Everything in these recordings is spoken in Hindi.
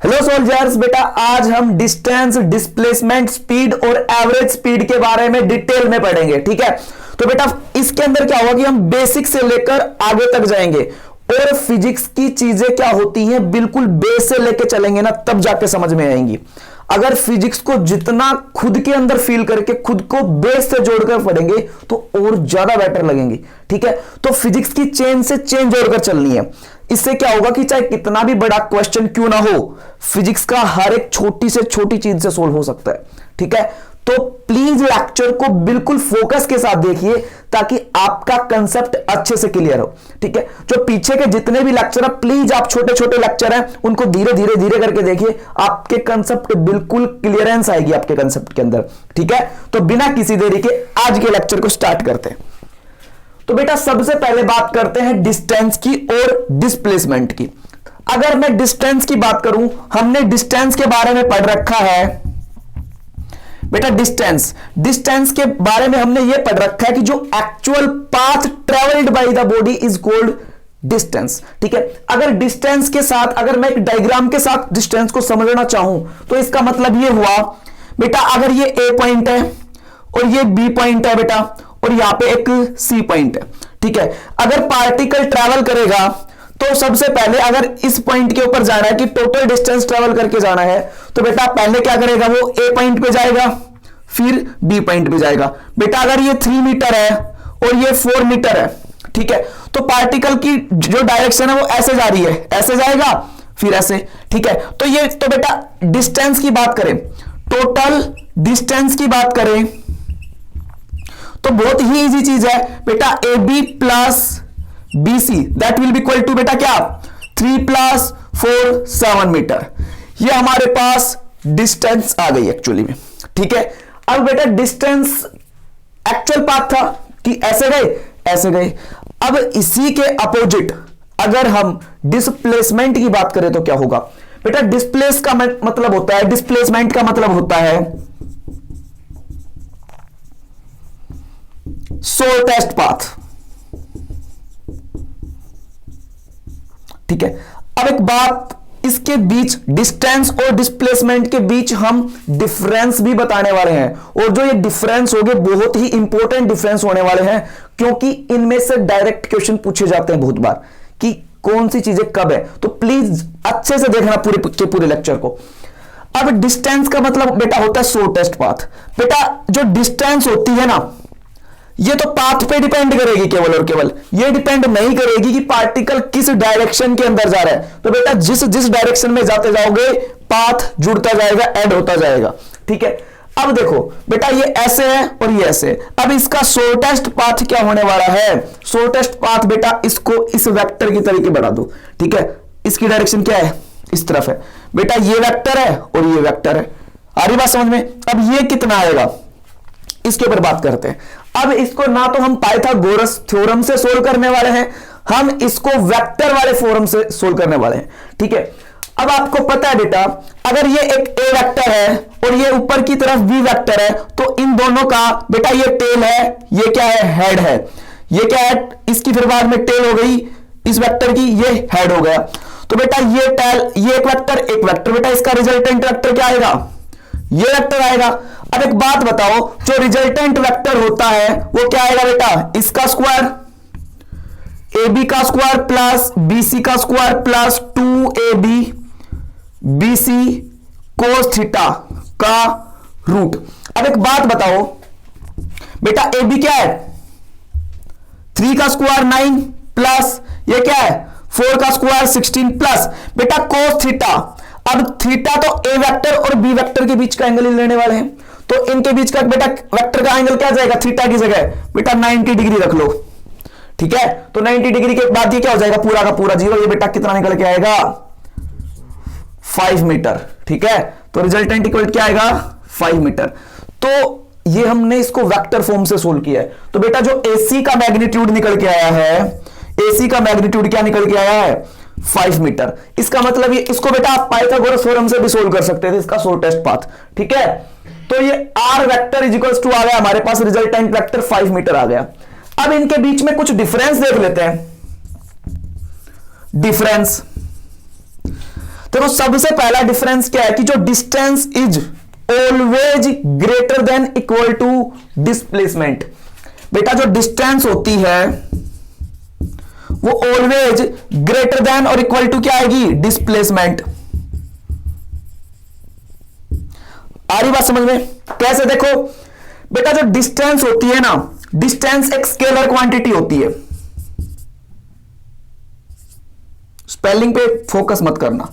हेलो सोल्जर्स, बेटा आज हम डिस्टेंस, डिस्प्लेसमेंट, स्पीड और एवरेज स्पीड के बारे में डिटेल में पढ़ेंगे। ठीक है, तो बेटा इसके अंदर क्या होगा कि हम बेसिक से लेकर आगे तक जाएंगे और फिजिक्स की चीजें क्या होती हैं बिल्कुल बेस से लेकर चलेंगे ना, तब जाके समझ में आएंगी। अगर फिजिक्स को जितना खुद के अंदर फील करके खुद को बेस से जोड़कर पढ़ेंगे तो और ज्यादा बेटर लगेंगी। ठीक है, तो फिजिक्स की चेन से चेन जोड़कर चलनी है। इससे क्या होगा कि चाहे कितना भी बड़ा क्वेश्चन क्यों ना हो, फिजिक्स का हर एक छोटी से छोटी चीज से सोल्व हो सकता है। ठीक है, तो प्लीज लेक्चर को बिल्कुल फोकस के साथ देखिए ताकि आपका कंसेप्ट अच्छे से क्लियर हो। ठीक है, जो पीछे के जितने भी लेक्चर है, प्लीज आप छोटे छोटे लेक्चर हैं उनको धीरे धीरे धीरे करके देखिए, आपके कंसेप्ट बिल्कुल क्लियरेंस आएगी आपके कंसेप्ट के अंदर। ठीक है, तो बिना किसी देरी के आज के लेक्चर को स्टार्ट करते हैं। तो बेटा सबसे पहले बात करते हैं डिस्टेंस की और डिस्प्लेसमेंट की। अगर मैं डिस्टेंस की बात करूं, हमने डिस्टेंस के बारे में पढ़ रखा है बेटा। डिस्टेंस के बारे में हमने यह पढ़ रखा है कि जो actual path travelled by the body is called distance. ठीक है, अगर डिस्टेंस के साथ, अगर मैं एक डायग्राम के साथ डिस्टेंस को समझना चाहूं तो इसका मतलब यह हुआ बेटा, अगर ये ए पॉइंट है और ये बी पॉइंट है बेटा, और यहां पे एक सी पॉइंट है। ठीक है, अगर पार्टिकल ट्रैवल करेगा तो सबसे पहले अगर इस पॉइंट के ऊपर जाना है कि टोटल डिस्टेंस ट्रैवल करके जाना है तो बेटा पहले क्या करेगा, वो ए पॉइंट पे जाएगा फिर बी पॉइंट पे जाएगा। बेटा अगर ये 3 मीटर है और ये 4 मीटर है, ठीक है, तो पार्टिकल की जो डायरेक्शन है वो ऐसे जा रही है, ऐसे जाएगा फिर ऐसे। ठीक है, तो ये तो बेटा डिस्टेंस की बात करें, टोटल डिस्टेंस की बात करें तो बहुत ही इजी चीज है बेटा, A B plus B C that will be equal to बेटा क्या, 3 + 4 7 मीटर। ये हमारे पास डिस्टेंस आ गई एक्चुअली में। ठीक है, अब बेटा डिस्टेंस एक्चुअल पाथ था कि ऐसे गए ऐसे गए। अब इसी के अपोजिट अगर हम डिस्प्लेसमेंट की बात करें तो क्या होगा बेटा, डिस्प्लेस का मतलब होता है, डिस्प्लेसमेंट का मतलब होता है शॉर्टेस्ट पाथ। ठीक है, अब एक बात, इसके बीच डिस्टेंस और डिस्प्लेसमेंट के बीच हम डिफरेंस भी बताने वाले हैं, और जो ये डिफरेंस होंगे बहुत ही इंपॉर्टेंट डिफरेंस होने वाले हैं, क्योंकि इनमें से डायरेक्ट क्वेश्चन पूछे जाते हैं बहुत बार कि कौन सी चीजें कब है। तो प्लीज अच्छे से देखना पूरे लेक्चर को। अब डिस्टेंस का मतलब बेटा होता है शॉर्टेस्ट पाथ। बेटा जो डिस्टेंस होती है ना, ये तो पाथ पे डिपेंड करेगी केवल और केवल, ये डिपेंड नहीं करेगी कि पार्टिकल किस डायरेक्शन के अंदर जा रहा है। तो बेटा जिस जिस डायरेक्शन में जाते जाओगे पाथ जुड़ता जाएगा, ऐड होता जाएगा। ठीक है, अब देखो बेटा ये ऐसे है और ये ऐसे। अब इसका शॉर्टेस्ट पाथ क्या होने वाला है, शॉर्टेस्ट पाथ बेटा इसको इस वेक्टर की तरीके बढ़ा दो। ठीक है, इसकी डायरेक्शन क्या है, इस तरफ है बेटा, ये वेक्टर है और ये वेक्टर है। आ रही बात समझ में? अब ये कितना आएगा इसके ऊपर बात करते हैं। अब इसको ना तो हम पाइथागोरस थ्योरम से सोल्व करने वाले हैं, हम इसको वेक्टर वाले फॉर्म से सोल्व करने वाले हैं। ठीक है, अब आपको पता है बेटा, अगर ये एक ए वेक्टर है और ये ऊपर की तरफ बी वेक्टर है तो इन दोनों का बेटा ये टेल है, ये क्या है, हेड है। ये क्या है, इसकी फिर बाद में टेल हो गई इस वेक्टर की, ये हेड हो गया। तो बेटा ये टेल, ये एक वेक्टर बेटा, इसका रिजल्टेंट वेक्टर क्या आएगा, ये वेक्टर आएगा। अब एक बात बताओ, जो रिजल्टेंट वेक्टर होता है वो क्या आएगा बेटा, इसका स्क्वायर, ए बी का स्क्वायर प्लस बी सी का square plus 2ab BC cos theta का रूट। अब एक बात बताओ बेटा, ए बी क्या है, 3 का स्क्वायर 9 प्लस ये क्या है 4 का स्क्वायर 16 प्लस बेटा cos थीटा। अब थीटा तो ए वेक्टर और बी वेक्टर के बीच का एंगल ही लेने वाले हैं, तो इनके बीच का बेटा वेक्टर का एंगल क्या जाएगा, थीटा की जगह बेटा 90 डिग्री रख लो। ठीक है, तो 90 डिग्री के बाद ये क्या हो जाएगा, पूरा का पूरा 0। ये बेटा कितना निकल के आएगा, 5 मीटर। ठीक है, तो रिजल्टेंट इक्वल क्या आएगा, 5 मीटर। तो ये हमने इसको वेक्टर फॉर्म से सोल्व किया है। तो बेटा जो AC का मैग्नीट्यूड निकल के आया है, AC का मैग्नीट्यूड क्या निकल के आया है, 5 मीटर। इसका मतलब ये, इसको बेटा आप पाइथागोरस थ्योरम से भी सोल्व कर सकते थे, इसका शॉर्टेस्ट पाथ। ठीक है, तो ये R vector is equals to आ गया हमारे पास, रिजल्टेंट वेक्टर 5 मीटर आ गया। अब इनके बीच में कुछ डिफरेंस देख लेते हैं। डिफरेंस देखो सबसे पहला डिफरेंस क्या है कि जो distance is always greater than equal to displacement. बेटा जो डिस्टेंस होती है वो ऑलवेज ग्रेटर देन और इक्वल टू क्या आएगी, डिस्प्लेसमेंट। आ रही बात समझ में? कैसे? देखो बेटा जो डिस्टेंस होती है ना, डिस्टेंस एक स्केलर क्वांटिटी होती है। स्पेलिंग पे फोकस मत करना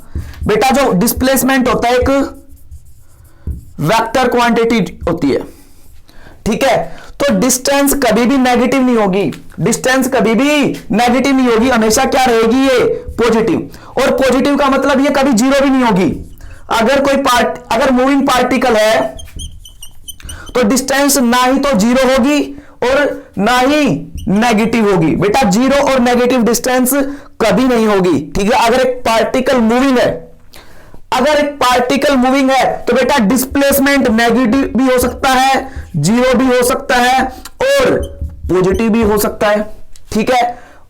बेटा। जो डिस्प्लेसमेंट होता है एक वेक्टर क्वांटिटी होती है, ठीक है। तो डिस्टेंस कभी भी नेगेटिव नहीं होगी, डिस्टेंस कभी भी नेगेटिव नहीं होगी, हमेशा क्या रहेगी, ये पॉजिटिव। और पॉजिटिव का मतलब ये कभी जीरो भी नहीं होगी। अगर मूविंग पार्टिकल है तो डिस्टेंस ना ही तो जीरो होगी और ना ही नेगेटिव होगी। बेटा जीरो और नेगेटिव डिस्टेंस कभी नहीं होगी, ठीक है। अगर एक पार्टिकल मूविंग है तो बेटा डिस्प्लेसमेंट नेगेटिव भी हो सकता है, जीरो भी हो सकता है और पॉजिटिव भी हो सकता है, ठीक है।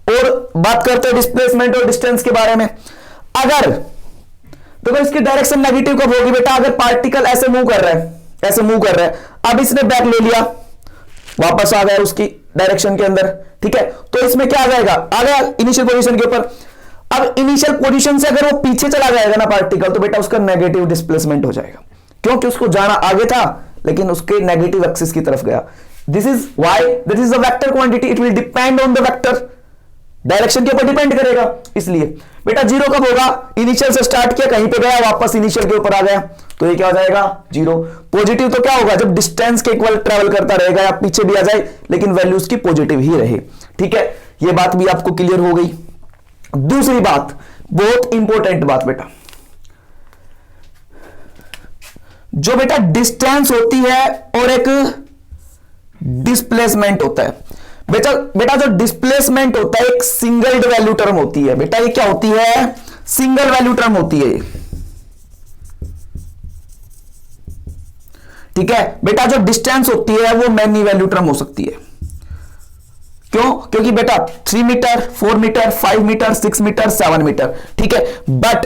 और बात करते हैं डिस्प्लेसमेंट और डिस्टेंस के बारे में। अगर तो इसकी डायरेक्शन नेगेटिव कब होगी बेटा, अगर पार्टिकल ऐसे मूव कर रहा है, अब इसने बैक ले लिया, वापस आ गया उसकी डायरेक्शन के अंदर, ठीक है। तो इसमें क्या आ जाएगा, आ गया इनिशियल पोजीशन के ऊपर। अब इनिशियल पोजीशन से अगर वो पीछे चला जाएगा ना पार्टिकल, तो बेटा उसका नेगेटिव डिस्प्लेसमेंट हो जाएगा, क्योंकि उसको जाना आगे था लेकिन उसके नेगेटिव एक्सिस की तरफ गया। This is a vector quantity, it will depend on the vector, direction के ऊपर डिपेंड करेगा। इसलिए बेटा जीरो कब होगा, इनिशियल से स्टार्ट किया, कहीं पे गया, वापस इनिशियल के ऊपर आ गया, तो ये क्या हो जाएगा, जीरो। पॉजिटिव तो क्या होगा, जब डिस्टेंस के इक्वल ट्रेवल करता रहेगा या पीछे भी आ जाए लेकिन वैल्यू उसकी पॉजिटिव ही रहे, ठीक है। ये बात भी आपको क्लियर हो गई। दूसरी बात, बहुत इंपॉर्टेंट बात बेटा, जो बेटा डिस्टेंस होती है और एक डिस्प्लेसमेंट होता है। बेटा जो डिस्प्लेसमेंट होता है एक सिंगल वैल्यू टर्म होती है। बेटा ये क्या होती है, सिंगल वैल्यू टर्म होती है, ठीक है। बेटा जो डिस्टेंस होती है वो मैनी वैल्यू टर्म हो सकती है। क्यों? क्योंकि बेटा 3 metre, 4 metre, 5 metre, 6 metre, 7 metre, ठीक है। बट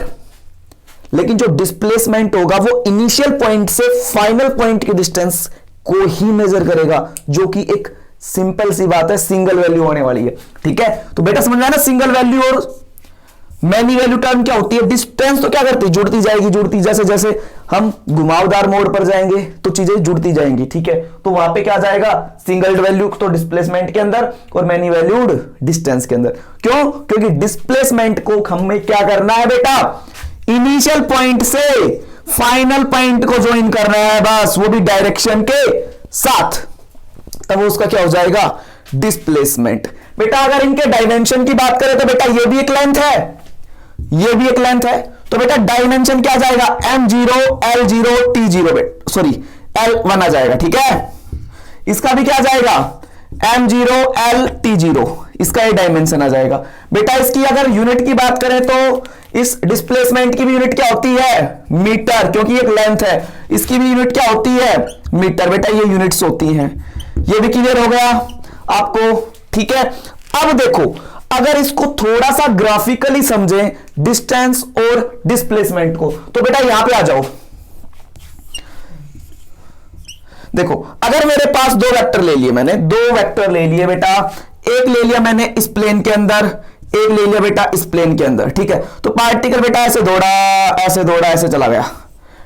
लेकिन जो डिस्प्लेसमेंट होगा वो इनिशियल पॉइंट से फाइनल पॉइंट की डिस्टेंस को ही मेजर करेगा, जो कि एक सिंपल सी बात है, सिंगल वैल्यू होने वाली है, ठीक है। तो बेटा समझ में आया ना, सिंगल वैल्यू और मैनी वैल्यू टर्म क्या होती है। डिस्टेंस तो क्या करती है, जुड़ती जाएगी, जैसे जैसे हम घुमावदार मोड पर जाएंगे तो चीजें जुड़ती जाएंगी, ठीक है। तो वहां पे क्या जाएगा, सिंगल वैल्यू तो डिस्प्लेसमेंट के अंदर और मैनी वैल्यूड डिस्टेंस के अंदर। क्यों? क्योंकि डिस्प्लेसमेंट को हमें क्या करना है बेटा, इनिशियल पॉइंट से फाइनल पॉइंट को ज्वाइन करना है, बस, वो भी डायरेक्शन के साथ, तब उसका क्या हो जाएगा, डिस्प्लेसमेंट। बेटा अगर इनके डायमेंशन की बात करें तो बेटा ये भी एक लेंथ है, ये भी एक लेंथ है, तो बेटा डायमेंशन क्या जाएगा, m0 l0 t0, sorry l1 आ जाएगा, ठीक है। इसका भी क्या जाएगा, m0 l t0, इसका ये डायमेंशन आ जाएगा। बेटा इसकी अगर यूनिट की बात करें तो इस डिस्प्लेसमेंट की भी यूनिट क्या होती है, मीटर, क्योंकि एक लेंथ है। इसकी भी यूनिट क्या होती है, मीटर। बेटा ये यूनिट्स होती हैं। ये भी क्लियर हो गया आपको, ठीक है। अब देखो अगर इसको थोड़ा सा ग्राफिकली समझें डिस्टेंस और डिस्प्लेसमेंट को, तो बेटा यहां पे आ जाओ। देखो अगर मेरे पास दो वेक्टर ले लिए मैंने, दो वेक्टर ले लिए बेटा, एक ले लिया मैंने इस प्लेन के अंदर, एक ले लिया बेटा इस प्लेन के अंदर, ठीक है। तो पार्टिकल बेटा ऐसे दौड़ा, ऐसे चला गया,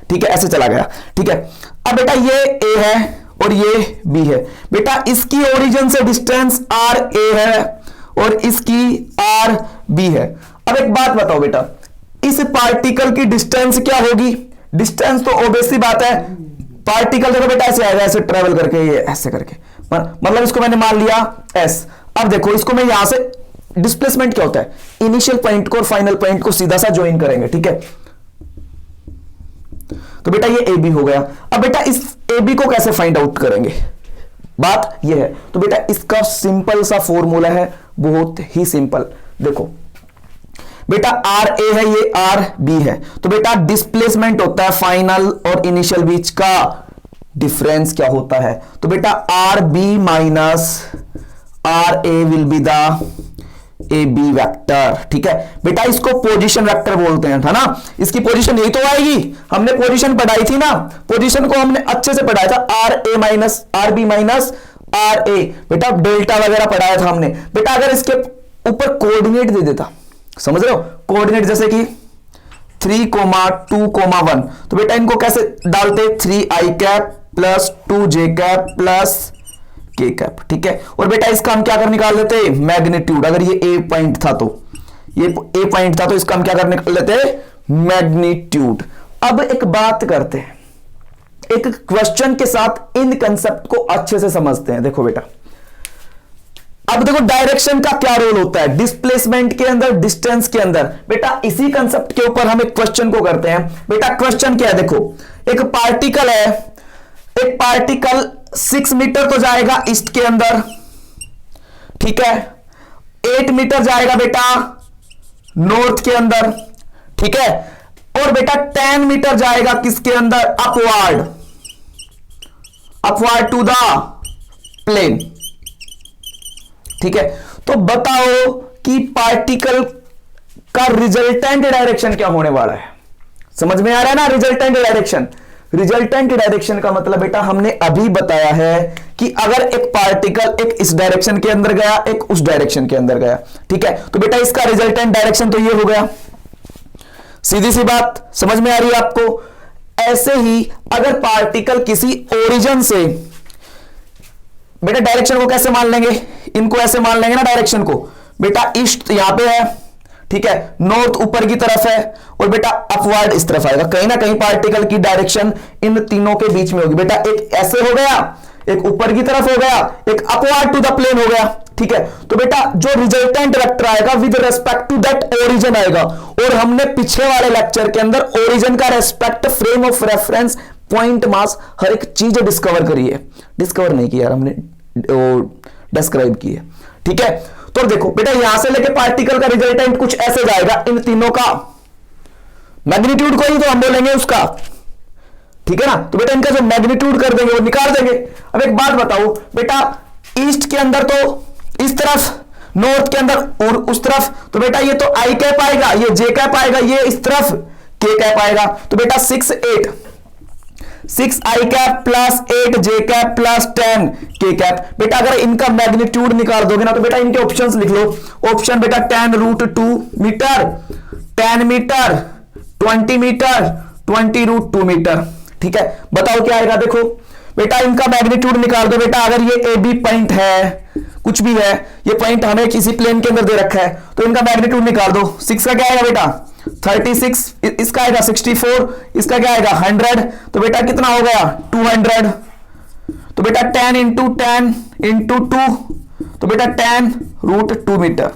ठीक है, ऐसे चला गया, ठीक है। अब बेटा ये ए है और ये बी है। बेटा इसकी ओरिजिन से डिस्टेंस आर ए है और इसकी आर बी है। अब एक बात बताओ बेटा, इस पार्टिकल की डिस्टेंस क्या होगी, डिस्टेंस तो ऑब्वियसली बात है, पार्टिकल देखो बेटा ऐसे आएगा, ऐसे ट्रेवल करके, ये ऐसे करके, मतलब इसको मैंने मान लिया एस। अब देखो इसको मैं यहां से, डिस्प्लेसमेंट क्या होता है, इनिशियल पॉइंट को और फाइनल पॉइंट को सीधा सा ज्वाइन करेंगे, ठीक है। तो बेटा ये ए बी हो गया। अब बेटा इस ए बी को कैसे फाइंड आउट करेंगे, बात ये है। तो बेटा इसका सिंपल सा फॉर्मूला है, बहुत ही सिंपल। देखो बेटा आर ए है, ये आर बी है, तो बेटा डिस्प्लेसमेंट होता है फाइनल और इनिशियल बीच का डिफरेंस क्या होता है। तो बेटा R B minus R A will be the A B vector. ठीक है बेटा, इसको पोजीशन वेक्टर बोलते हैं, था ना। इसकी पोजीशन यही तो आएगी, हमने पोजीशन पढ़ाई थी ना, पोजीशन को हमने अच्छे से पढ़ाया था, R A minus R B minus R A, बेटा डेल्टा वगैरह पढ़ाया था हमने। बेटा अगर इसके ऊपर कोऑर्डिनेट दे देता, समझ रहे हो, कोऑर्डिनेट जैसे कि 3,2,1, तो बेटा इनको कैसे डालते, 3i cap plus 2j cap plus k cap. ठीक है, और बेटा इसका हम क्या कर निकाल लेते, मैग्नीट्यूड। अगर ये a पॉइंट था तो, ये a पॉइंट था तो इसका हम क्या कर निकाल लेते, मैग्नीट्यूड। अब एक बात करते हैं, एक क्वेश्चन के साथ इन कंसेप्ट को अच्छे से समझते हैं। देखो बेटा, अब देखो डायरेक्शन का क्या रोल होता है डिस्प्लेसमेंट के अंदर, डिस्टेंस के अंदर। बेटा इसी कंसेप्ट के ऊपर हम एक क्वेश्चन को करते हैं। बेटा क्वेश्चन क्या है, देखो एक पार्टिकल है, एक पार्टिकल 6 मीटर तो जाएगा ईस्ट के अंदर, ठीक है, 8 मीटर जाएगा बेटा नॉर्थ के अंदर, ठीक है, और बेटा 10 मीटर जाएगा किसके अंदर, upward, upward to the plane. ठीक है, तो बताओ कि पार्टिकल का रिजल्टेंट डायरेक्शन क्या होने वाला है। समझ में आ रहा है ना, रिजल्टेंट डायरेक्शन। रिजल्टेंट डायरेक्शन का मतलब बेटा हमने अभी बताया है कि अगर एक पार्टिकल एक इस डायरेक्शन के अंदर गया, एक उस डायरेक्शन के अंदर गया, ठीक है, तो बेटा इसका रिजल्टेंट डायरेक्शन तो ये हो गया। सीधी सी बात, समझ में आ रही है आपको। ऐसे ही अगर पार्टिकल किसी ओरिजिन से, बेटा डायरेक्शन को कैसे मान लेंगे, इनको ऐसे मान लेंगे ना डायरेक्शन को, बेटा ईस्ट यहां पे है, ठीक है, नॉर्थ ऊपर की तरफ है, और बेटा अपवर्ड इस तरफ आएगा। कहीं ना कहीं पार्टिकल की डायरेक्शन इन तीनों के बीच में होगी। बेटा एक ऐसे हो गया, एक ऊपर की तरफ हो गया, एक अपवर्ड टू द प्लेन हो गया। ठीक है, तो बेटा जो रिजल्टेंट वेक्टर आएगा with respect to that origin आएगा। और हमने पीछे वाले लेक्चर के अंदर ओरिजिन का respect, frame of reference, point mass, हर एक चीज डिस्कवर करी है। डिस्कवर नहीं की यार, हमने डिस्क्राइब की है। ठीक है, तो देखो बेटा यहां से लेके पार्टिकल का रिजल्टेंट कुछ ऐसे जाएगा, इन तीनों का मैग्नीट्यूड को ही तो हम बोलेंगे उसका। ठीक है ना, तो बेटा इनका जो मैग्नीट्यूड कर देंगे वो निकाल देंगे। अब एक बात बताओ बेटा, ईस्ट के अंदर तो इस तरफ, नॉर्थ के अंदर और उस तरफ, तो बेटा ये तो आई कैप आएगा, ये जे कैप आएगा, ये इस तरफ के कैप आएगा। तो बेटा 6 8 6 आई कैप प्लस 8 जे कैप प्लस 10 के कैप। बेटा अगर इनका मैग्नीट्यूड निकाल दोगे ना, तो बेटा इनके ऑप्शंस लिख लो। ऑप्शन बेटा 10√2 मीटर, 10 मीटर, 20 मीटर, 20√2 मीटर। ठीक है, बताओ क्या आएगा। देखो बेटा इनका मैग्नीट्यूड निकाल दो। बेटा अगर ये ए बी पॉइंट है, कुछ भी है, ये पॉइंट हमें किसी प्लेन के अंदर दे रखा है, तो इनका मैग्नीट्यूड निकाल दो। 6 का क्या आएगा बेटा 36, इसका आएगा 64, इसका क्या आएगा 100, तो बेटा कितना हो गया 200। तो बेटा 10 इंटू 10 इंटू 2, तो बेटा 10√2 मीटर।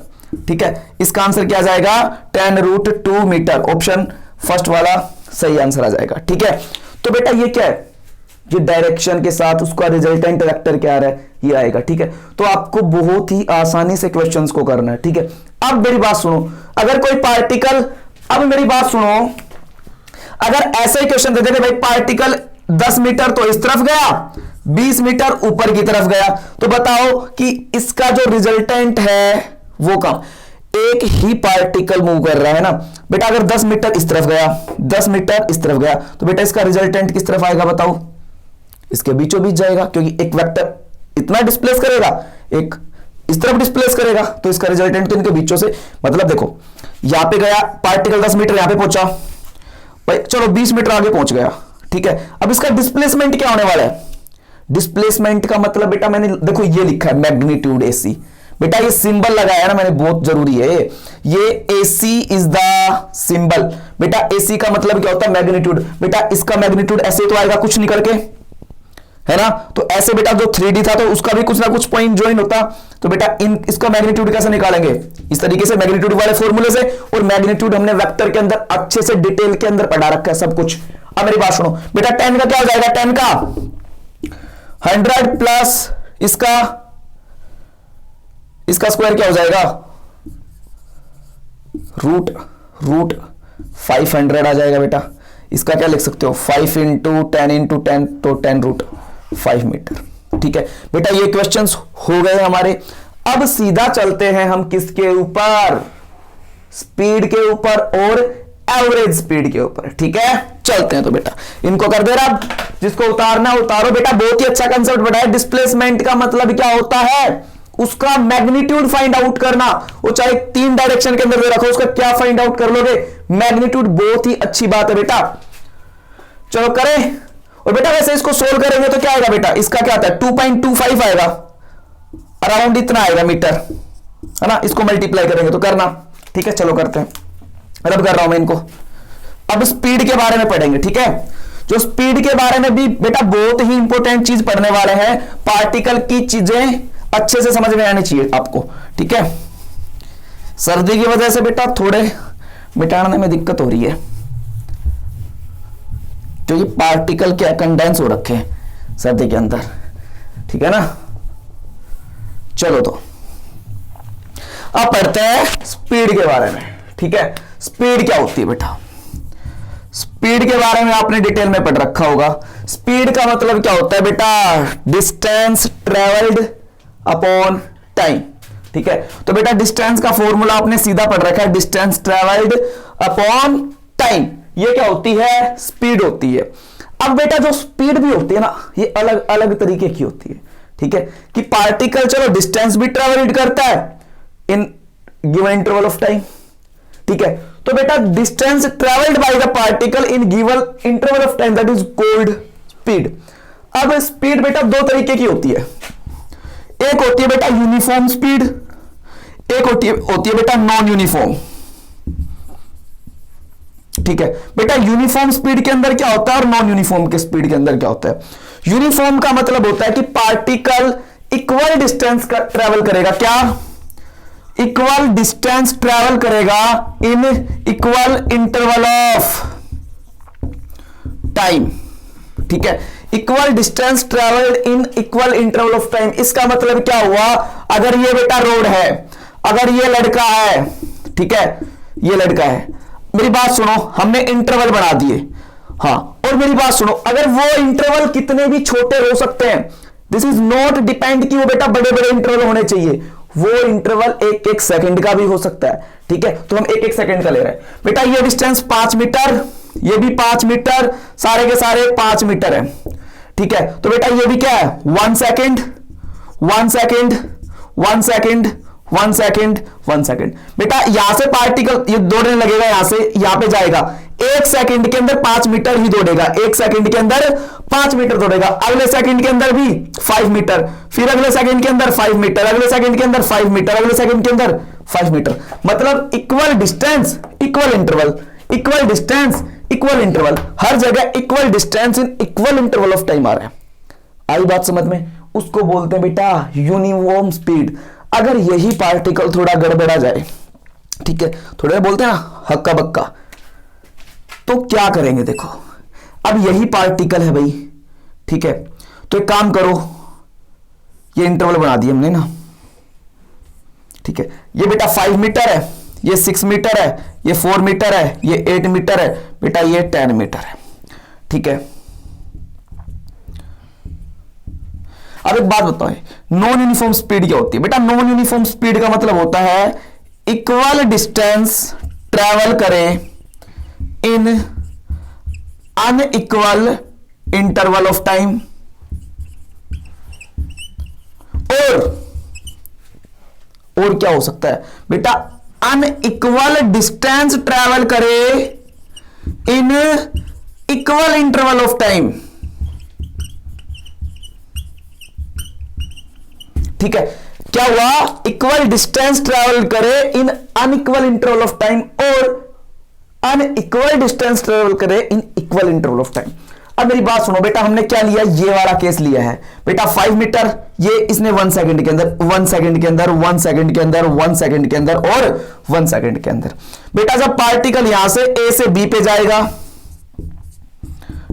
ठीक है, इसका आंसर क्या आ जाएगा 10√2 मीटर। ऑप्शन फर्स्ट वाला सही आंसर आ जाएगा। ठीक है, तो बेटा ये क्या है, ये डायरेक्शन के साथ उसका रिजल्टेंट वेक्टर क्या आ रहा है, ये आएगा। ठीक है, तो आपको बहुत ही आसानी से क्वेश्चंस को करना है। ठीक है, अब मेरी बात सुनो, अगर कोई पार्टिकल, अब मेरी बात सुनो, अगर ऐसे ही क्वेश्चन देते थे भाई पार्टिकल 10 मीटर तो इस तरफ गया, 20 मीटर ऊपर की तरफ गया, तो बताओ कि इसका जो रिजल्टेंट है वो कम, एक ही पार्टिकल मूव कर रहा है ना बेटा। अगर 10 मीटर इस तरफ गया, 10 मीटर इस तरफ गया, तो बेटा इसका रिजल्टेंट किस तरफ आएगा बताओ, इसके बीचों बीच जाएगा, क्योंकि एक वेक्टर इतना डिस्प्लेस करेगा, एक इस तरफ डिस्प्लेस करेगा, तो इसका रिजल्टेंट तो इनके बीचों से, मतलब देखो यहां पे गया पार्टिकल 10 मीटर यहां पे पहुंचा भाई, चलो 20 मीटर आगे पहुंच गया। ठीक है, अब इसका डिस्प्लेसमेंट क्या होने वाला है, डिस्प्लेसमेंट का मतलब बेटा मैंने देखो ये लिखा है मैग्नीट्यूड एसी। बेटा ये सिंबल लगाया ना मैंने, बहुत जरूरी है ये एसी इज द सिंबल। बेटा एसी का मतलब क्या होता है मैग्नीट्यूड। बेटा इसका मैग्नीट्यूड ऐसे तो आएगा कुछ निकल के, है ना, तो ऐसे बेटा जो 3D था तो उसका भी कुछ ना कुछ पॉइंट ज्वाइन होता, तो बेटा इसका मैग्नीट्यूड कैसे निकालेंगे, इस तरीके से मैग्नीट्यूड वाले फॉर्मूले से। और मैग्नीट्यूड हमने वेक्टर के अंदर अच्छे से डिटेल के अंदर पढ़ा रखा है सब कुछ। अब मेरी बात सुनो बेटा, 10 का क्या हो जाएगा, 10 का 100 प्लस इसका स्क्वायर क्या हो जाएगा, रूट 500 आ जाएगा बेटा। इसका क्या लिख सकते हो 5 इंटू 10 इंटू 10, तो 10√5 मीटर। ठीक है बेटा, ये क्वेश्चंस हो गए हमारे। अब सीधा चलते हैं हम किसके ऊपर, स्पीड के ऊपर और एवरेज स्पीड के ऊपर। ठीक है, चलते हैं। तो बेटा इनको कर दे रहा, जिसको उतारना उतारो। बेटा बहुत ही अच्छा कंसेप्ट बताया। डिस्प्लेसमेंट का मतलब क्या होता है, उसका मैग्नीट्यूड फाइंड आउट करना। वो चाहे 3 डायरेक्शन के अंदर दे रखो, उसका क्या फाइंड आउट कर लोगे, मैग्नीट्यूड। बहुत ही अच्छी बात है बेटा, चलो करें। और बेटा वैसे इसको सोल्व करेंगे तो क्या आएगा बेटा, इसका क्या आता है 2.25 आएगा, अराउंड इतना आएगा मीटर, है ना। इसको मल्टीप्लाई करेंगे तो करना। ठीक है, चलो करते हैं। रब कर रहा हूं मैं इनको। अब स्पीड के बारे में पढ़ेंगे। ठीक है, जो स्पीड के बारे में भी बेटा बहुत ही इंपॉर्टेंट चीज पढ़ने वाले हैं। पार्टिकल की चीजें अच्छे से समझ में आनी चाहिए आपको। ठीक है, सर्दी की वजह से बेटा थोड़े मिटाने में दिक्कत हो रही है, क्योंकि पार्टिकल क्या कंडेंस हो रखे हैं सर्दी के अंदर। ठीक है ना, चलो तो अब पढ़ते हैं स्पीड के बारे में। ठीक है, स्पीड क्या होती है बेटा, स्पीड के बारे में आपने डिटेल में पढ़ रखा होगा। स्पीड का मतलब क्या होता है बेटा, डिस्टेंस ट्रेवल्ड अपॉन टाइम। ठीक है, तो बेटा डिस्टेंस का फॉर्मूला आपने सीधा पढ़ रखा है, डिस्टेंस ट्रेवल्ड अपॉन टाइम। ये क्या होती है, स्पीड होती है। अब बेटा जो स्पीड भी होती है ना, ये अलग अलग तरीके की होती है। ठीक है, कि पार्टिकल चलो डिस्टेंस भी ट्रेवल्ड करता है in given interval of time. ठीक है, तो बेटा distance travelled by the particle in given interval of time, that is called speed. अब स्पीड बेटा 2 तरीके की होती है। एक होती है बेटा यूनिफॉर्म स्पीड, एक होती है बेटा नॉन यूनिफॉर्म। ठीक है बेटा, यूनिफॉर्म स्पीड के अंदर क्या होता है और नॉन यूनिफॉर्म के स्पीड के अंदर क्या होता है। यूनिफॉर्म का मतलब होता है कि पार्टिकल इक्वल डिस्टेंस का ट्रेवल करेगा। क्या, इक्वल डिस्टेंस ट्रेवल करेगा इन इक्वल इंटरवल ऑफ टाइम। ठीक है, equal distance travelled in equal interval of time. इसका मतलब क्या हुआ, अगर ये बेटा रोड है, अगर ये लड़का है, ठीक है ये लड़का है, मेरी बात सुनो, हमने इंटरवल बना दिए। हाँ, और मेरी बात सुनो, अगर वो इंटरवल कितने भी छोटे हो सकते हैं, दिस इज नॉट डिपेंड कि वो बेटा बड़े बड़े इंटरवल होने चाहिए। वो इंटरवल 1-1 सेकंड का भी हो सकता है। ठीक है, तो हम 1-1 सेकंड का ले रहे हैं। बेटा ये डिस्टेंस 5 मीटर, ये भी 5 मीटर, सारे के सारे 5 मीटर है। ठीक है, तो बेटा ये भी क्या है 1 second, 1 second, 1 second, 1 second, 1 second. बेटा यहां से पार्टिकल ये दौड़ने लगेगा, यहां से यहां पे जाएगा, 1 सेकंड के अंदर 5 मीटर ही दौड़ेगा, 1 सेकंड के अंदर 5 मीटर दौड़ेगा। अगले सेकंड के अंदर भी 5 मीटर, फिर अगले सेकंड के अंदर 5 मीटर, अगले सेकंड के अंदर 5 मीटर, अगले सेकंड के अंदर 5 मीटर। मतलब equal distance equal interval, equal distance equal interval, हर जगह equal distance in equal interval of time आ रहा है। आई बात समझ में, उसको बोलते हैं बेटा यूनिफॉर्म स्पीड। अगर यही पार्टिकल थोड़ा गड़बड़ा जाए, ठीक है, थोड़ा बोलते हैं ना हक्का बक्का, तो क्या करेंगे। देखो अब यही पार्टिकल है भाई, ठीक है, तो एक काम करो, ये इंटरवल बना दिया हमने ना, ठीक है, ये बेटा 5 मीटर है, ये 6 मीटर है, ये 4 मीटर है, ये 8 मीटर है, बेटा ये 10 मीटर है। ठीक है, अब एक बात बताओ, नॉन यूनिफॉर्म स्पीड क्या होती है। बेटा नॉन यूनिफॉर्म स्पीड का मतलब होता है इक्वल डिस्टेंस ट्रेवल करें इन अनइक्वल इंटरवल ऑफ टाइम, और क्या हो सकता है बेटा, अनइक्वल डिस्टेंस ट्रेवल करे इन इक्वल इंटरवल ऑफ टाइम। ठीक है, क्या हुआ, इक्वल डिस्टेंस ट्रेवल करे इन अनइक्वल इंटरवल ऑफ टाइम, और अनइक्वल डिस्टेंस ट्रेवल करे इन इक्वल इंटरवल ऑफ टाइम। अब मेरी बात सुनो बेटा, हमने क्या लिया, ये वाला केस लिया है बेटा 5 मीटर, ये इसने 1 सेकंड के अंदर, 1 सेकंड के अंदर, 1 सेकंड के अंदर, 1 सेकंड के अंदर और 1 सेकंड के अंदर। बेटा जब पार्टिकल यहां से ए से बी पे जाएगा,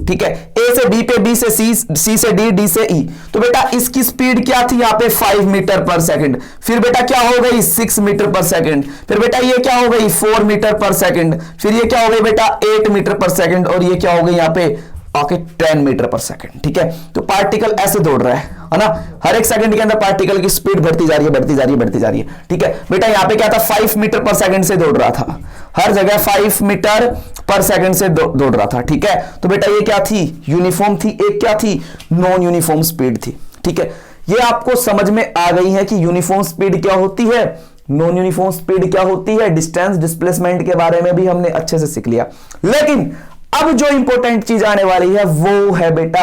ठीक है, ए से बी पे, बी से सी, सी से डी, डी से ई, तो बेटा इसकी स्पीड क्या थी यहां पे 5 मीटर पर सेकंड, फिर बेटा क्या हो गई 6 मीटर पर सेकंड, फिर बेटा ये क्या हो गई 4 मीटर पर सेकंड, फिर ये क्या हो गई बेटा 8 मीटर पर सेकंड, और ये क्या हो गई यहां पे ओके 10 मीटर पर सेकंड। ठीक है, तो पार्टिकल ऐसे दौड़ रहा है ना, हर एक सेकंड के अंदर पार्टिकल की स्पीड बढ़ती जा रही है, बढ़ती जा रही है, बढ़ती जा रही है। ठीक है बेटा, यहां पे क्या था, 5 मीटर पर सेकंड से दौड़ रहा था, हर जगह 5 मीटर पर सेकंड से दौड़ रहा था। ठीक है, तो बेटा ये क्या थी, यूनिफॉर्म थी, एक क्या थी, नॉन यूनिफॉर्म स्पीड थी। ठीक है, ये आपको समझ में आ गई है कि यूनिफॉर्म स्पीड क्या होती है, नॉन यूनिफॉर्म स्पीड क्या होती है। डिस्टेंस डिस्प्लेसमेंट के बारे में भी हमने अच्छे से सीख लिया, लेकिन अब जो इंपॉर्टेंट चीज आने वाली है वो है बेटा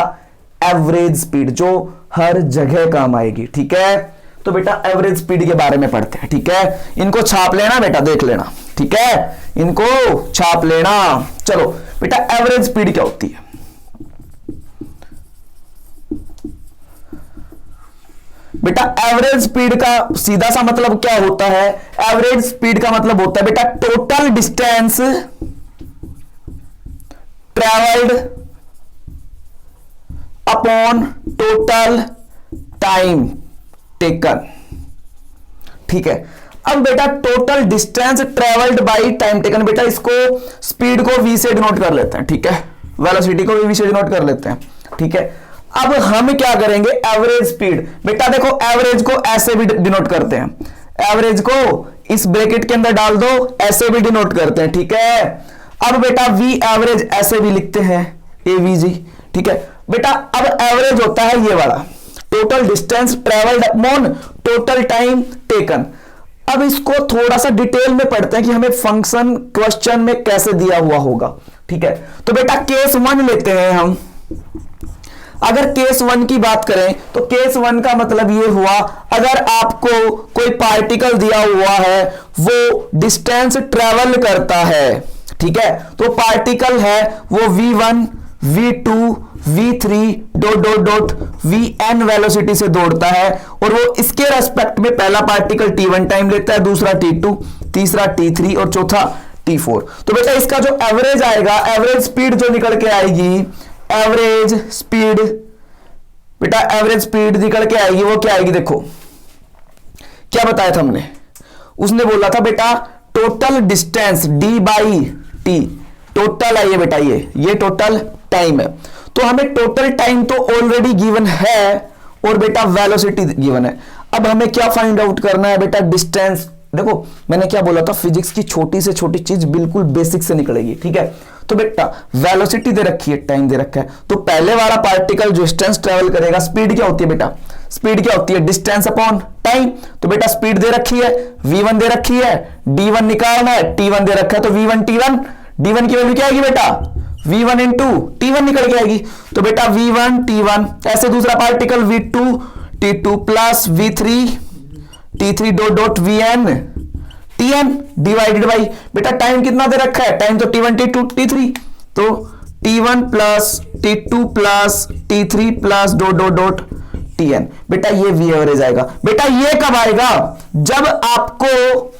एवरेज स्पीड, जो हर जगह काम आएगी। ठीक है, तो बेटा एवरेज स्पीड के बारे में पढ़ते हैं। ठीक है, इनको छाप लेना बेटा, देख लेना। ठीक है, इनको छाप लेना। चलो बेटा, एवरेज स्पीड क्या होती है, बेटा एवरेज स्पीड का सीधा सा मतलब क्या होता है, एवरेज स्पीड का मतलब होता है बेटा total distance travelled upon total time taken. ठीक है, अब बेटा total distance travelled by time taken, बेटा इसको स्पीड को v से डिनोट कर लेते हैं। ठीक है, वेलोसिटी को v से डिनोट कर लेते हैं। ठीक है, अब हम क्या करेंगे, एवरेज स्पीड, बेटा देखो एवरेज को ऐसे भी डिनोट करते हैं, एवरेज को इस ब्रैकेट के अंदर डाल दो, ऐसे भी डिनोट करते हैं। ठीक है, अब बेटा v एवरेज ऐसे भी लिखते हैं, avg। ठीक है बेटा, अब एवरेज होता है ये वाला, total distance travelled upon total time taken. अब इसको थोड़ा सा डिटेल में पढ़ते हैं कि हमें फंक्शन क्वेश्चन में कैसे दिया हुआ होगा। ठीक है, तो बेटा केस 1 लेते हैं हम। अगर केस 1 की बात करें तो केस 1 का मतलब ये हुआ, अगर आपको कोई पार्टिकल दिया हुआ है, वो डिस्टेंस ट्रेवल करता है। ठीक है, तो पार्टिकल है वो v1 v2 v3 dot dot dot vn velocity से दौड़ता है, और वो इसके रेस्पेक्ट में पहला पार्टिकल t1 टाइम लेता है, दूसरा t2, तीसरा t3 और चौथा t4। तो बेटा इसका जो एवरेज आएगा, एवरेज स्पीड जो निकल के आएगी, एवरेज स्पीड, बेटा एवरेज स्पीड निकल के आएगी, वो क्या आएगी, देखो क्या बताया था हमने, उसने बोला था बेटा total distance d by T, total है ये बेटा, ये टोटल टाइम है। तो हमें टोटल टाइम तो ऑलरेडी गिवन है और बेटा वेलोसिटी गिवन है। अब हमें क्या फाइंड आउट करना है बेटा, डिस्टेंस। देखो मैंने क्या बोला था, फिजिक्स की छोटी से छोटी चीज बिल्कुल बेसिक से निकलेगी। ठीक है, तो बेटा वेलोसिटी दे रखी है, टाइम दे रखा है, तो पहले वाला पार्टिकल जो डिस्टेंस ट्रेवल करेगा, स्पीड क्या होती है बेटा, स्पीड क्या होती है, डिस्टेंस अपॉन टाइम। तो बेटा स्पीड दे रखी है, v1 दे रखी है, d1 निकालना है, t1 दे रखा है, तो v1 t1, d1 की वैल्यू क्या आएगी बेटा, v1 इंटू t1 निकल के आएगी। तो बेटा v1 t1, ऐसे दूसरा particle v2 t2 plus v3 t3 dot dot vn tn divided by, बेटा टाइम कितना दे रखा है, टाइम तो t1 t2 t3, तो t1 plus t2 plus t3 plus dot dot dot tn। बेटा ये v एवरेज आएगा। बेटा ये कब आएगा, जब आपको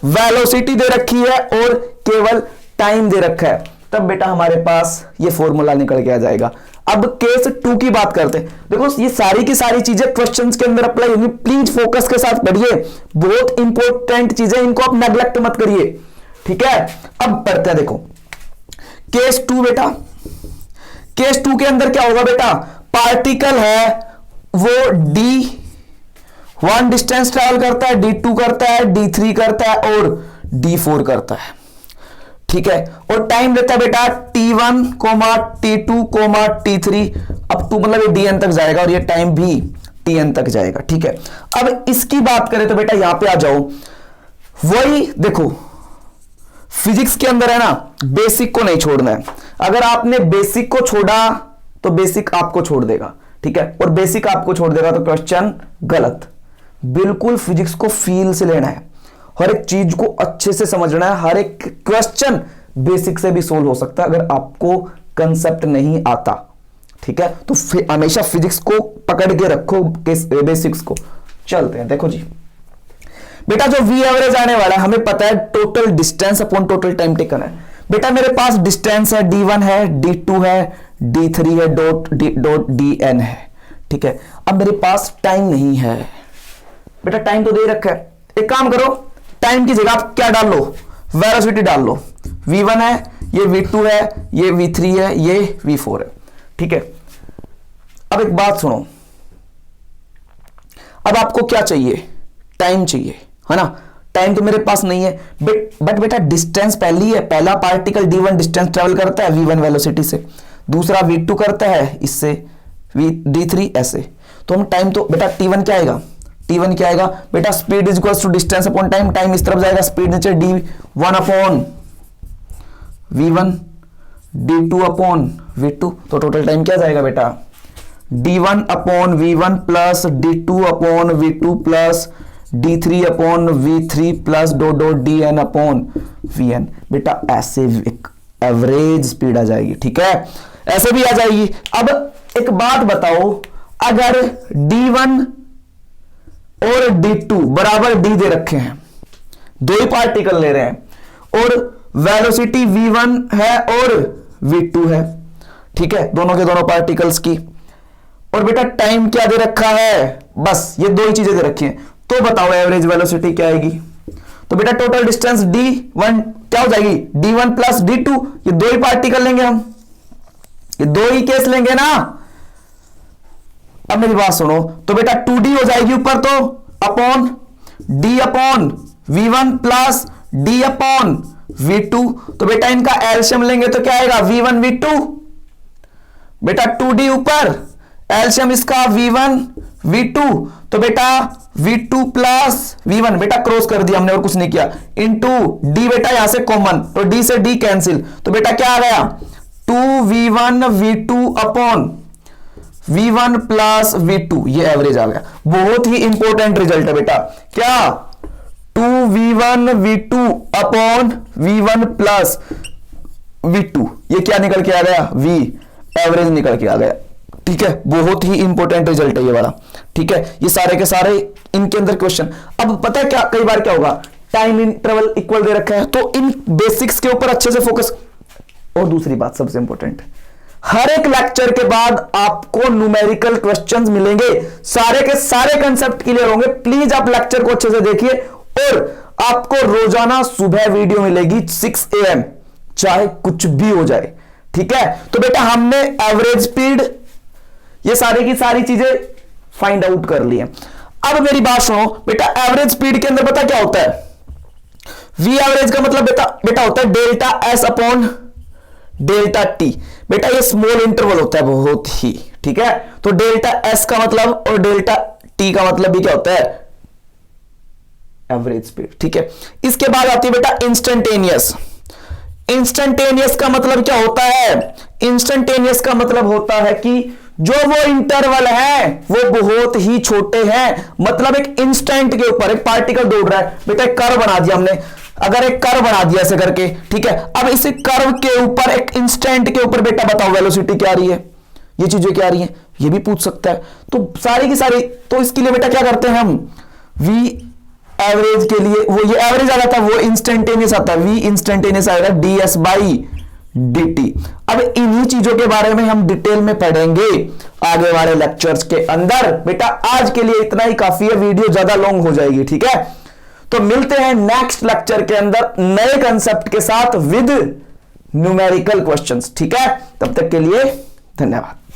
वेलोसिटी दे रखी है और केवल टाइम दे रखा है, तब बेटा हमारे पास ये फॉर्मूला निकल के आ जाएगा। अब केस 2 की बात करते हैं। देखो ये सारी की सारी चीजें क्वेश्चंस के अंदर अप्लाई होंगी, प्लीज फोकस के साथ पढ़िए, बहुत इंपॉर्टेंट चीजें, इनको आप नेग्लेक्ट मत करिए। ठीक है, अब पढ़ते हैं। देखो केस 2 बेटा, केस 2 के अंदर क्या होगा बेटा, पार्टिकल है वो d1 डिस्टेंस ट्रैवल करता है, d2 करता है, d3 करता है और d4 करता है। ठीक है, और टाइम लेता है बेटा t1, t2, t3, अब टू मतलब ये dn तक जाएगा और ये टाइम भी tn तक जाएगा। ठीक है, अब इसकी बात करें तो बेटा यहां पे आ जाओ, वही देखो फिजिक्स के अंदर है ना, बेसिक को नहीं छोड़ना है। अगर आपने बेसिक को छोड़ा तो बेसिक आपको छोड़ देगा। ठीक है, और बेसिक आपको छोड़ देगा तो क्वेश्चन गलत। बिल्कुल फिजिक्स को फील से लेना है, हर एक चीज को अच्छे से समझना है। हर एक क्वेश्चन बेसिक से भी सोल्व हो सकता है अगर आपको कंसेप्ट नहीं आता। ठीक है, तो हमेशा फिजिक्स को पकड़ के रखो, बेसिक्स को। चलते हैं, देखो जी बेटा जो v एवरेज आने वाला है, हमें पता है total distance upon total time taken है। बेटा मेरे पास डिस्टेंस है, d1 है, d2 है, d3 है, डॉट dn है। ठीक है, अब मेरे पास टाइम नहीं है। बेटा टाइम तो दे रखा है, एक काम करो, टाइम की जगह आप क्या डाल लो, वेलोसिटी डाल लो। v1 है, ये v2 है, ये v3 है, ये v4 है। ठीक है। अब एक बात सुनो, अब आपको क्या चाहिए, टाइम चाहिए, है ना। टाइम तो मेरे पास नहीं है, बट बेटा डिस्टेंस पहली है, पहला पार्टिकल d1 डिस्टेंस ट्रेवल करता है v1 वेलोसिटी से, दूसरा v2 करता है इससे d3 ऐसे। तो हम टाइम तो बेटा t1 क्या आएगा, t1 क्या आएगा बेटा, speed is equals to distance upon time, time इस तरफ जाएगा, स्पीड नीचे d1 upon v1 d2 upon v2, तो टोटल टाइम क्या जाएगा बेटा, d1 upon v1 plus d2 upon v2 plus d3 upon v3 plus dot dn upon vn। बेटा ऐसे एक एवरेज स्पीड आ जाएगी, ठीक है, ऐसे भी आ जाएगी। अब एक बात बताओ, अगर d1 और d2 बराबर d दे रखे हैं, दो ही पार्टिकल ले रहे हैं और वेलोसिटी v1 है और v2 है, ठीक है, दोनों के दोनों पार्टिकल्स की, और बेटा टाइम क्या दे रखा है, बस ये दो ही चीजें दे रखी हैं, तो बताओ एवरेज वेलोसिटी क्या आएगी। तो बेटा टोटल डिस्टेंस d1 क्या हो जाएगी, d1 प्लस d2, ये दो ही पार्टिकल लेंगे हम, ये दो ही केस लेंगे ना। अब मेरी बात सुनो, तो बेटा 2d हो जाएगी ऊपर, तो upon d upon v1 plus d upon v2, तो बेटा इनका एलसीएम लेंगे तो क्या आएगा, v1 v2, बेटा 2d ऊपर, एलसीएम इसका v1 v2, तो बेटा v2 प्लस v1, बेटा क्रॉस कर दिया हमने और कुछ नहीं किया, इंटू d, बेटा यहां से कॉमन, तो d से d कैंसिल, तो बेटा क्या आ गया 2v1 v2 upon v1 plus v2, ये एवरेज आ गया। बहुत ही इंपॉर्टेंट रिजल्ट है बेटा, क्या 2v1 v2 upon v1 plus v2, ये क्या निकल के आ गया, v एवरेज निकल के आ गया, ठीक है, बहुत ही इंपॉर्टेंट रिजल्ट है ये वाला, ठीक है। ये सारे के सारे इनके अंदर क्वेश्चन। अब पता है क्या, कई बार क्या होगा, टाइम इंटरवल इक्वल दे रखा है, तो इन बेसिक्स के ऊपर अच्छे से फोकस। और दूसरी बात सबसे इंपॉर्टेंट, हर एक लेक्चर के बाद आपको न्यूमेरिकल क्वेश्चंस मिलेंगे, सारे के सारे कंसेप्ट क्लियर होंगे। प्लीज आप लेक्चर को अच्छे से देखिए, और आपको रोजाना सुबह वीडियो मिलेगी 6 AM, चाहे कुछ भी हो जाए, ठीक है। तो बेटा हमने एवरेज स्पीड, ये सारी की सारी चीजें फाइंड आउट कर ली है। अब मेरी बात सुनो बेटा, एवरेज स्पीड के अंदर पता क्या होता है, v एवरेज का मतलब बेटा होता है delta s upon delta t, बेटा ये स्मॉल इंटरवल होता है बहुत ही, ठीक है। तो डेल्टा s का मतलब और डेल्टा t का मतलब भी क्या होता है, एवरेज स्पीड, ठीक है। इसके बाद आती है बेटा इंस्टेंटेनियस। इंस्टेंटेनियस का मतलब क्या होता है, इंस्टेंटेनियस का मतलब होता है कि जो वो इंटरवल है वो बहुत ही छोटे हैं, मतलब एक इंस्टेंट के ऊपर एक पार्टिकल दौड़ रहा है, बेटा एक कर्व बना दिया हमने, अगर एक कर्व बना दिया ऐसे करके, ठीक है। अब इस कर्व के ऊपर एक इंस्टेंट के ऊपर बेटा बताओ वेलोसिटी क्या आ रही है, ये चीजें क्या आ रही है, ये भी पूछ सकता है। तो सारी की सारी, तो इसके लिए बेटा क्या करते हैं हम, v एवरेज के लिए वो ये एवरेज आ रहा था, वो इंस्टेंटेनियस आता है, v इंस्टेंटेनियस आएगा ds बाई dt। अब इन्हीं चीजों के बारे में हम डिटेल में पढ़ेंगे आगे वाले लेक्चर्स के अंदर। बेटा आज के लिए इतना ही काफी है, वीडियो ज्यादा लॉन्ग हो जाएगी, ठीक है। तो मिलते हैं नेक्स्ट लेक्चर के अंदर नए कंसेप्ट के साथ विद न्यूमेरिकल क्वेश्चंस, ठीक है। तब तक के लिए धन्यवाद।